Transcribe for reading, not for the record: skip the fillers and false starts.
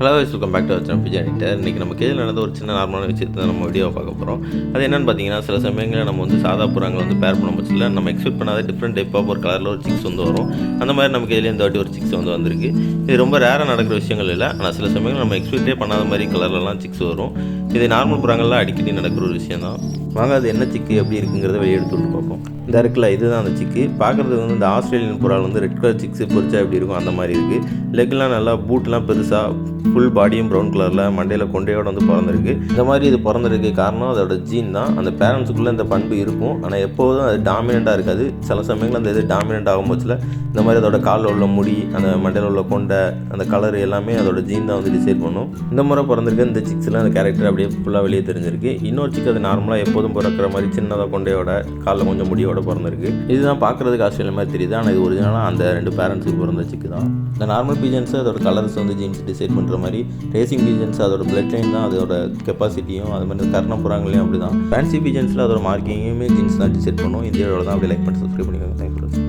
Hello welcome back to our பிஜானிட்டர். இன்றைக்கி நம்ம கேள்வி நடந்த ஒரு சின்ன நார்மலான விஷயத்தை நம்ம வீடியோவை பார்க்க போகிறோம். அது என்னென்னு பார்த்தீங்கன்னா, சில சமயங்களில் நம்ம சாதா புறாங்களை பேர் பண்ண பட்சத்தில் நம்ம எக்ஸ்பெக்ட் பண்ணாத டிஃப்ரெண்ட் டைப் ஆஃப் ஒரு கலரில் ஒரு சிக்ஸ் வரும். அந்த மாதிரி நமக்கு இதுலேயே இந்த வாட்டி ஒரு சிக்ஸ் வந்திருக்கு. இது ரொம்ப ரேராக நடக்கிற விஷயங்கள் இல்லை. ஆனால் சில சமயங்கள் நம்ம எக்ஸ்பெக்டே பண்ணாத மாதிரி கலர்லலாம் சிக்ஸ் வரும். இது நார்மல் புறாங்கள்லாம் அடிக்கடி நடக்கிற ஒரு விஷயம் தான். வாங்க அது என்ன சிக்கு எப்படி இருக்குங்கிறத வெளியே எடுத்து விட்டு பார்ப்போம். இந்த இருக்குல்ல, இதுதான் அந்த சிக்கு. பார்க்குறதுக்கு இந்த ஆஸ்திரேலியன் புறால் ரெட் கலர் சிக்ஸு பொரிச்சா எப்படி இருக்கும் அந்த மாதிரி இருக்குது. லெக்லாம் நல்லா பூட்லாம் பெருசாக ஃபுல் பாடியும் ப்ரௌன் கலரில் மண்டையில் கொண்டையோடு பிறந்திருக்கு. இந்த மாதிரி இது பிறந்திருக்கு காரணம் அதோட ஜீன் தான். அந்த பேரண்ட்ஸுக்குள்ளே இந்த பண்பு இருக்கும். ஆனால் எப்போதும் அது டாமினண்ட்டாக இருக்காது. சில சமயங்கள் அந்த இது டாமினண்ட் ஆகும் போச்சில் இந்த மாதிரி அதோட காலில் உள்ள முடி, அந்த மண்டையில் உள்ள கொண்டை, அந்த கலர் எல்லாமே அதோட ஜீன் தான் டிசைட் பண்ணும். இந்த முறை பிறந்திருக்கு இந்த சிக்ஸில் அந்த கேரக்டர் அப்படியே ஃபுல்லாக வெளியே தெரிஞ்சிருக்கு. இன்னொரு சிக்கு அது நார்மலாக எப்போதும் பிறக்கிற மாதிரி சின்னதாக கொண்டையோட காலில் கொஞ்சம் முடியோட பிறந்திருக்கு. இதுதான் பார்க்குறதுக்கு ஆஸ்திரேலியா மாதிரி தெரியுது. ஆனால் இது ஒரிஜினலாக அந்த ரெண்டு பேரண்ட்ஸுக்கு பிறந்த சிக்கு தான். இந்த நார்மல் பீஜன்ஸ் அதோட கலர்ஸ் ஜீன்ஸ் டிசைட் பண்ணுற மாதிரி, ரேசிங் பீஜன்ஸ் அதோட பிளட் லைன் தான் அதோட கெப்பாசிட்டியும், அது மாதிரி கர்ணப்புறாங்களையும் அப்படி தான். ஃபேன்சி பீஜன்ஸில் அதோட மார்க்கிங்குமே ஜீன்ஸ் தான் டிசைட் பண்ணும். இந்த வீடியோவில் தான் அப்படி லைக் பண்ணி சப்ஸ்கிரைப் பண்ணிக்கோங்க. தேங்க்ஸ்.